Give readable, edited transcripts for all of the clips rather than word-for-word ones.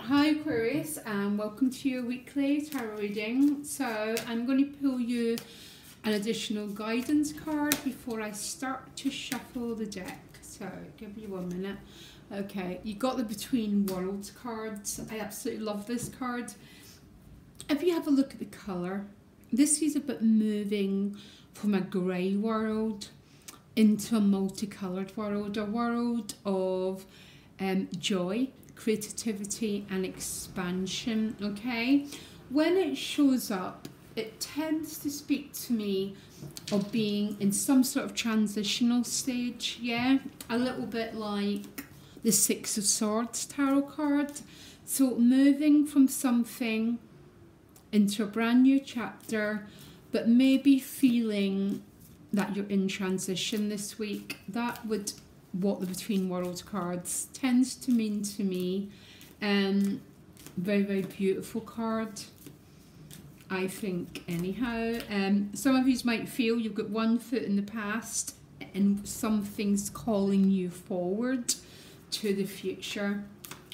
Hi Aquarius, and welcome to your weekly tarot reading. So I'm going to pull you an additional guidance card before I start to shuffle the deck. So give me 1 minute. Okay, you got the Between Worlds cards. I absolutely love this card. If you have a look at the colour, this is a bit moving from a grey world into a multicoloured world, a world of joy, creativity and expansion. Okay, when it shows up, it tends to speak to me of being in some sort of transitional stage. Yeah, a little bit like the Six of Swords tarot card. So moving from something into a brand new chapter, but maybe feeling that you're in transition this week. That would what the Between Worlds cards tends to mean to me. Very, very beautiful card, I think, anyhow. Some of you might feel you've got one foot in the past and something's calling you forward to the future.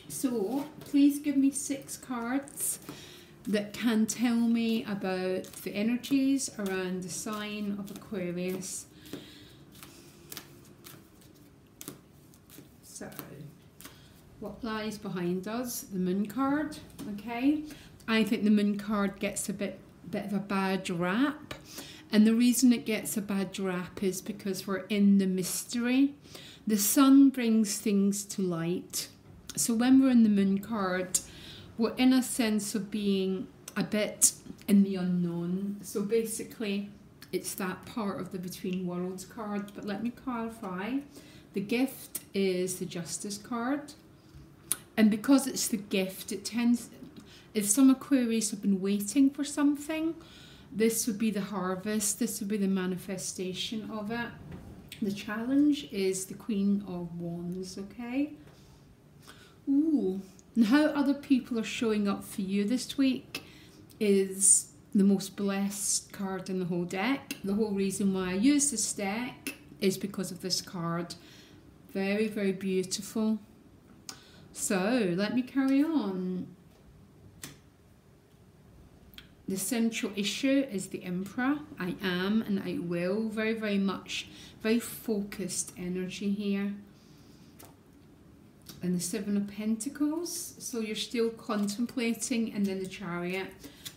So please give me 6 cards that can tell me about the energies around the sign of Aquarius. So, what lies behind us? The Moon card, okay? I think the Moon card gets a bit of a bad rap. And the reason it gets a bad rap is because we're in the mystery. The sun brings things to light. So when we're in the Moon card, we're in a sense of being a bit in the unknown. So basically, it's that part of the Between Worlds card. But let me clarify. The gift is the Justice card, and because it's the gift, it tends, if some Aquarius have been waiting for something, this would be the harvest, this would be the manifestation of it. The challenge is the Queen of Wands, okay? Ooh, and how other people are showing up for you this week is the most blessed card in the whole deck. The whole reason why I use this deck is because of this card. Very, very beautiful. So let me carry on. The central issue is the Emperor. I am and I will. Very, very much, very focused energy here. And the Seven of Pentacles. So you're still contemplating, and then the Chariot.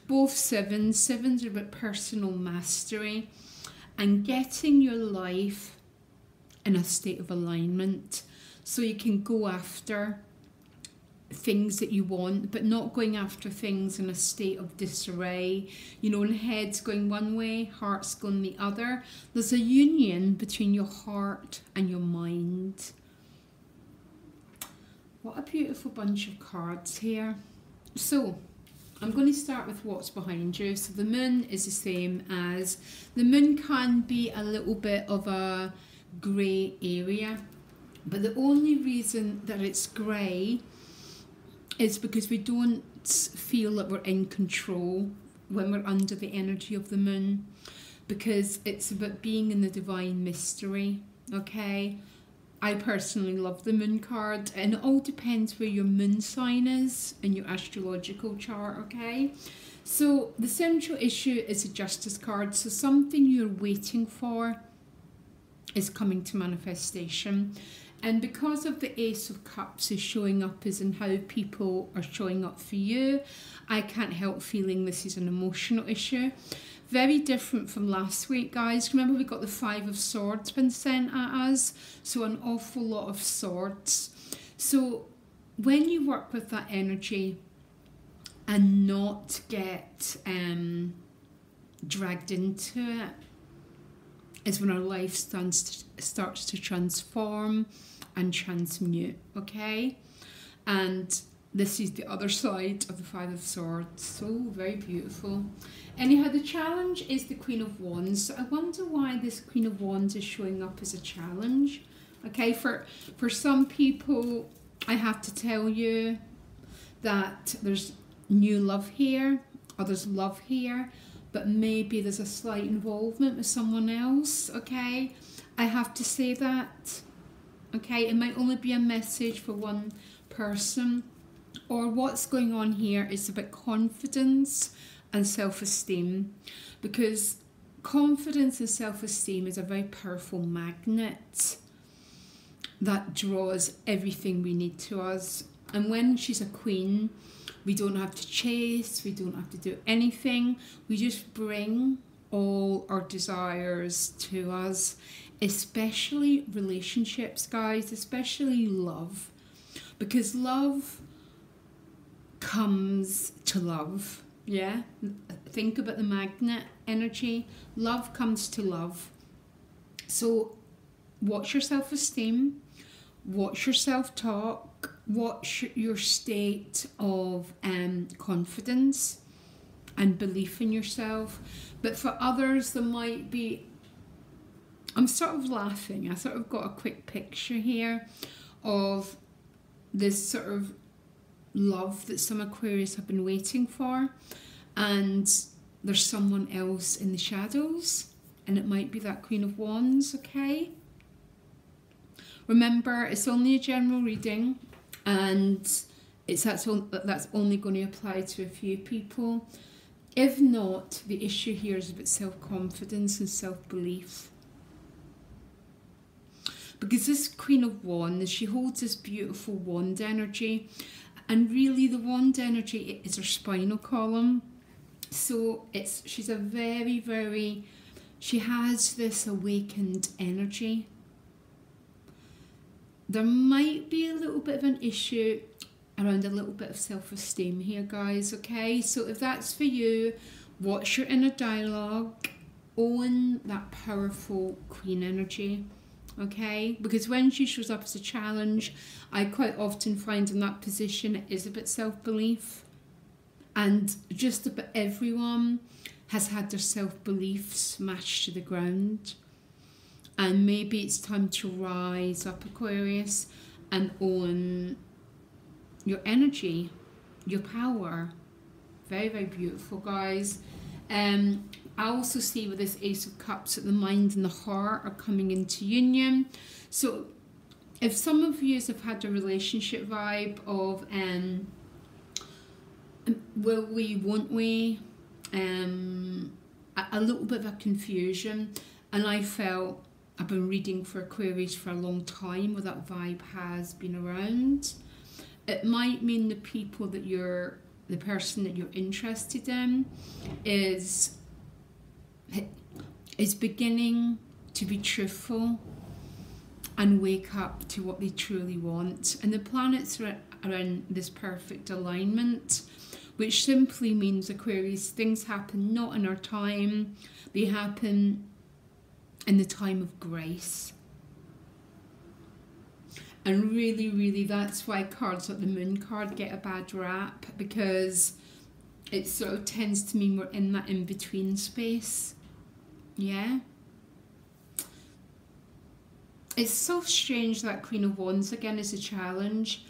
Both sevens. Sevens are about personal mastery and getting your life in a state of alignment, so you can go after things that you want, but not going after things in a state of disarray, you know, and head's going one way, heart's going the other. There's a union between your heart and your mind. What a beautiful bunch of cards here. So I'm going to start with what's behind you. So the Moon is the same as, the Moon can be a little bit of a grey area, but the only reason that it's grey is because we don't feel that we're in control when we're under the energy of the Moon, because it's about being in the divine mystery. Okay, I personally love the Moon card, and it all depends where your moon sign is in your astrological chart. Okay, so the central issue is a Justice card. So something you're waiting for is coming to manifestation, and because of the Ace of Cups is showing up as in how people are showing up for you, I can't help feeling this is an emotional issue. Very different from last week, guys. Remember, we got the Five of Swords been sent at us, so an awful lot of swords. So when you work with that energy and not get dragged into it, is when our life starts to transform and transmute, okay? And this is the other side of the Five of Swords. So very beautiful. Anyhow, the challenge is the Queen of Wands. So I wonder why this Queen of Wands is showing up as a challenge. Okay, for some people, I have to tell you that there's new love here, or there's love here, but maybe there's a slight involvement with someone else, okay? I have to say that, okay? It might only be a message for one person, or what's going on here is about confidence and self-esteem, because confidence and self-esteem is a very powerful magnet that draws everything we need to us. And when she's a queen, we don't have to chase, we don't have to do anything, we just bring all our desires to us, especially relationships, guys, especially love, because love comes to love. Yeah, think about the magnet energy. Love comes to love. So what's your self-esteem? What's your self-talk? What's your state of confidence and belief in yourself? But for others, there might be, I'm sort of laughing, I sort of got a quick picture here of this sort of love that some Aquarius have been waiting for, and there's someone else in the shadows, and it might be that Queen of Wands. Okay, remember, it's only a general reading, and that's only going to apply to a few people. If not, the issue here is about self-confidence and self-belief. Because this Queen of Wands, she holds this beautiful wand energy, and really the wand energy is her spinal column. So she's a very, she has this awakened energy. There might be a little bit of an issue around a little bit of self-esteem here, guys, okay? So if that's for you, watch your inner dialogue, own that powerful queen energy, okay? Because when she shows up as a challenge, I quite often find in that position it is a bit self-belief, and just about everyone has had their self-belief smashed to the ground. And maybe it's time to rise up, Aquarius, and own your energy, your power. Very beautiful, guys. I also see with this Ace of Cups that the mind and the heart are coming into union. So if some of you have had a relationship vibe of will we, won't we, a little bit of a confusion, and I felt I've been reading for Aquarius for a long time where that vibe has been around. It might mean the people that the person that you're interested in is beginning to be truthful and wake up to what they truly want. And the planets are in this perfect alignment, which simply means, Aquarius, things happen not in our time, they happen in the time of grace. And really, that's why cards like the Moon card get a bad rap, because it sort of tends to mean we're in that in-between space. Yeah. It's so strange that Queen of Wands again is a challenge.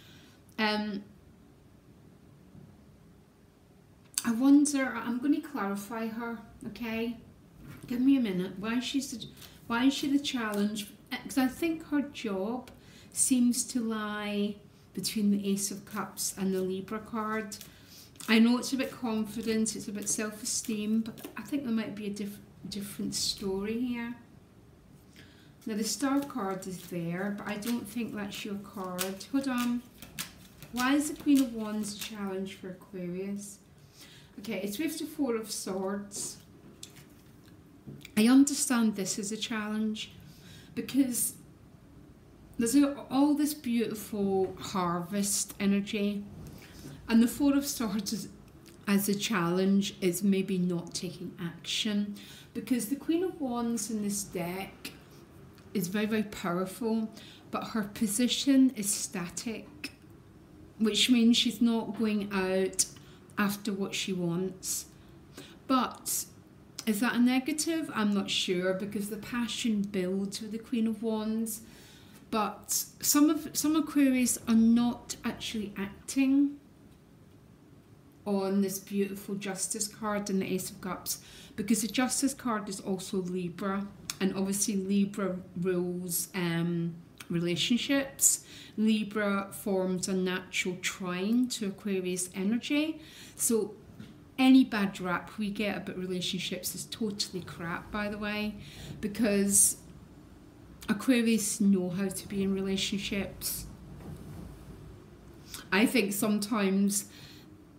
I wonder, I'm going to clarify her, okay? Give me a minute. Why is she the challenge? Because I think her job seems to lie between the Ace of Cups and the Libra card. I know it's a bit confidence, it's a bit self-esteem, but I think there might be a different story here. Now the Star card is there, but I don't think that's your card. Hold on. Why is the Queen of Wands a challenge for Aquarius? Okay, it's with the Four of Swords. I understand this is a challenge because there's all this beautiful harvest energy, and the Four of Swords as a challenge is maybe not taking action, because the Queen of Wands in this deck is very powerful, but her position is static, which means she's not going out after what she wants. But is that a negative? I'm not sure, because the passion builds with the Queen of Wands. But some Aquarius are not actually acting on this beautiful Justice card and the Ace of Cups, because the Justice card is also Libra, and obviously Libra rules relationships. Libra forms a natural trine to Aquarius energy. So any bad rap we get about relationships is totally crap, by the way, because Aquarius know how to be in relationships. I think sometimes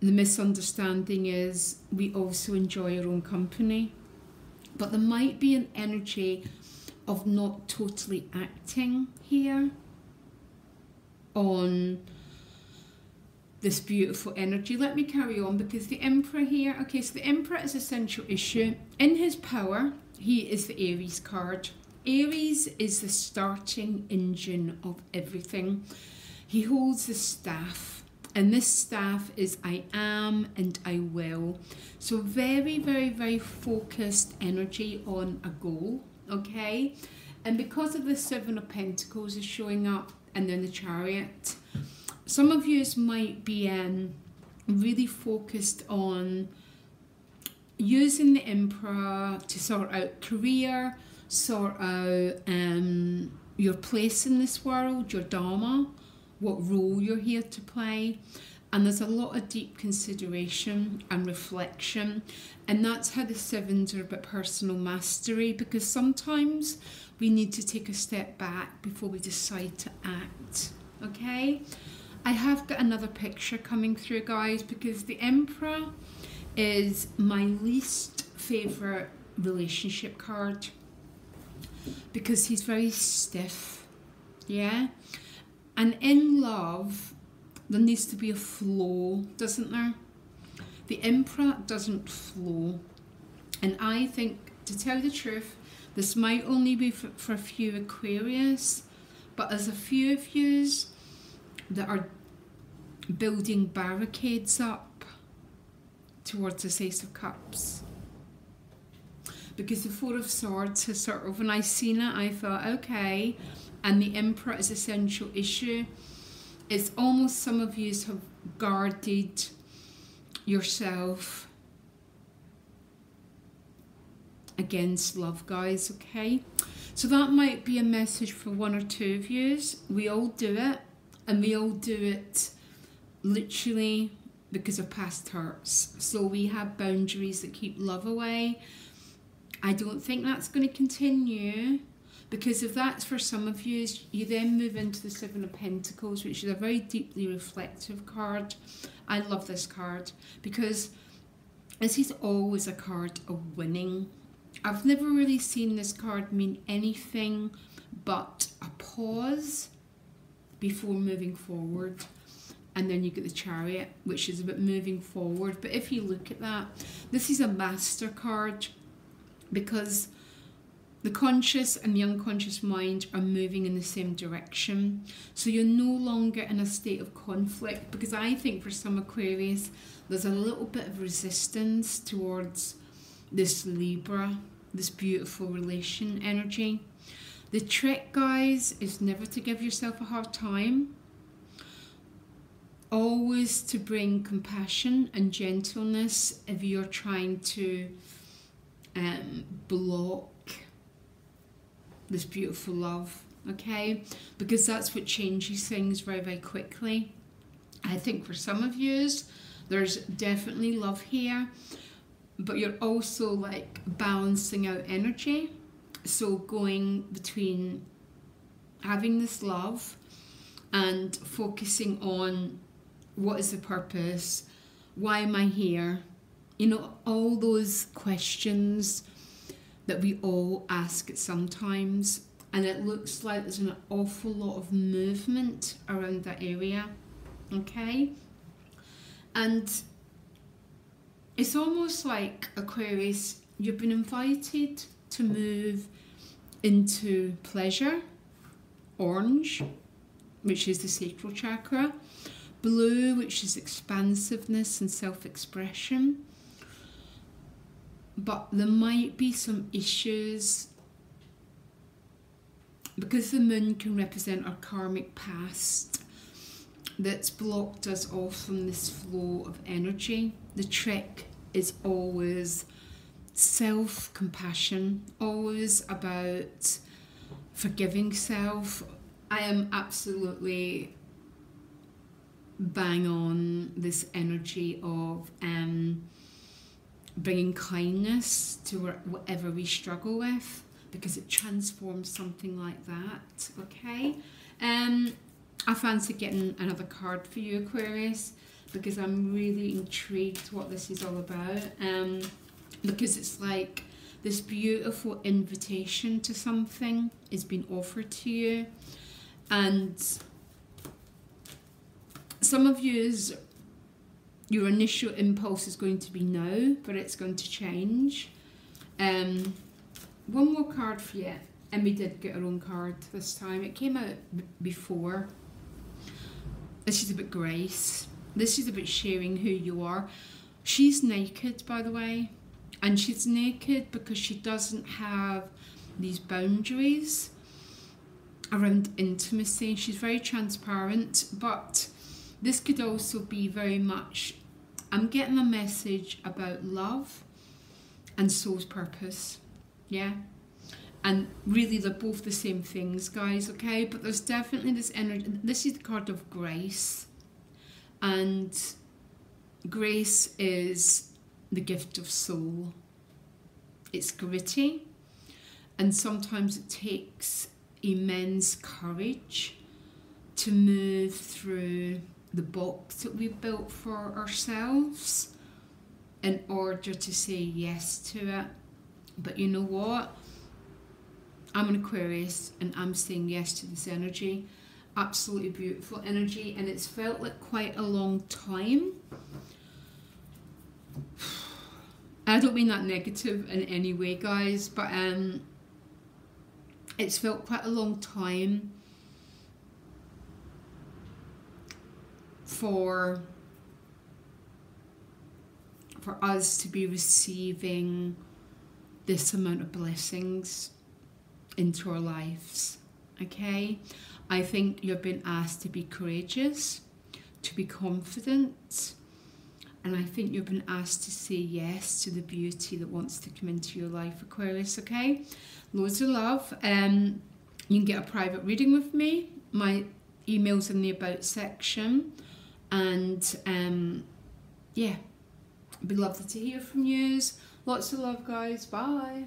the misunderstanding is we also enjoy our own company, but there might be an energy of not totally acting here on this beautiful energy. Let me carry on, because the Emperor here, okay, so the Emperor is a central issue. In his power, he is the Aries card. Aries is the starting engine of everything. He holds the staff, and this staff is I am and I will. So very, very, very focused energy on a goal, okay? And because of the Seven of Pentacles is showing up, and then the Chariot, some of you might be really focused on using the Emperor to sort out career, sort out your place in this world, your Dharma, what role you're here to play. And there's a lot of deep consideration and reflection. And that's how the sevens are about personal mastery, because sometimes we need to take a step back before we decide to act, okay? I have got another picture coming through, guys, because the Emperor is my least favourite relationship card, because he's very stiff, yeah? And in love, there needs to be a flow, doesn't there? The Emperor doesn't flow. And I think, to tell the truth, this might only be for a few Aquarius, but there's a few of yous that are building barricades up towards this Ace of Cups. Because the Four of Swords has sort of, when I seen it, I thought, okay, and the Emperor is a central issue. It's almost some of you have guarded yourself against love, guys, okay? So that might be a message for one or two of you. We all do it, and we all do it literally because of past hurts. So we have boundaries that keep love away. I don't think that's going to continue, because if that's for some of you, you then move into the Seven of Pentacles, which is a very deeply reflective card. I love this card because this is always a card of winning. I've never really seen this card mean anything but a pause before moving forward. And then you get the Chariot, which is about moving forward. But if you look at that, this is a master card, because the conscious and the unconscious mind are moving in the same direction. So you're no longer in a state of conflict, because I think for some Aquarius, there's a little bit of resistance towards this Libra, this beautiful relation energy. The trick, guys, is never to give yourself a hard time. Always to bring compassion and gentleness if you're trying to block this beautiful love, okay? Because that's what changes things very, very quickly. I think for some of you, there's definitely love here, but you're also like balancing out energy. So going between having this love and focusing on what is the purpose, why am I here? You know, all those questions that we all ask at sometimes, and it looks like there's an awful lot of movement around that area, okay? And it's almost like, Aquarius, you've been invited to move into pleasure, orange, which is the sacral chakra, blue, which is expansiveness and self-expression. But there might be some issues, because the moon can represent our karmic past, that's blocked us off from this flow of energy. The trick is always self-compassion, always about forgiving self, I am absolutely bang on this energy of bringing kindness to whatever we struggle with, because it transforms something like that. Okay, I fancy getting another card for you, Aquarius, because I'm really intrigued what this is all about. Because it's like this beautiful invitation to something is being offered to you, and some of you's your initial impulse is going to be no, but it's going to change. One more card for you, and we did get our own card this time. It came out before. This is about grace. This is about sharing who you are. She's naked, by the way, and she's naked because she doesn't have these boundaries around intimacy. She's very transparent, but this could also be very much, I'm getting a message about love and soul's purpose. Yeah. And really they're both the same things, guys, okay? But there's definitely this energy. This is the card of grace. And grace is the gift of soul. It's gritty. And sometimes it takes immense courage to move through the box that we've built for ourselves in order to say yes to it. But you know what? I'm an Aquarius and I'm saying yes to this energy. Absolutely beautiful energy, and it's felt like quite a long time. I don't mean that negative in any way, guys, but it's felt quite a long time for us to be receiving this amount of blessings into our lives. Okay, I think you've been asked to be courageous, to be confident, and I think you've been asked to say yes to the beauty that wants to come into your life, Aquarius. Okay, loads of love. You can get a private reading with me. My email's in the about section, and yeah, it'd be lovely to hear from you. Lots of love, guys. Bye.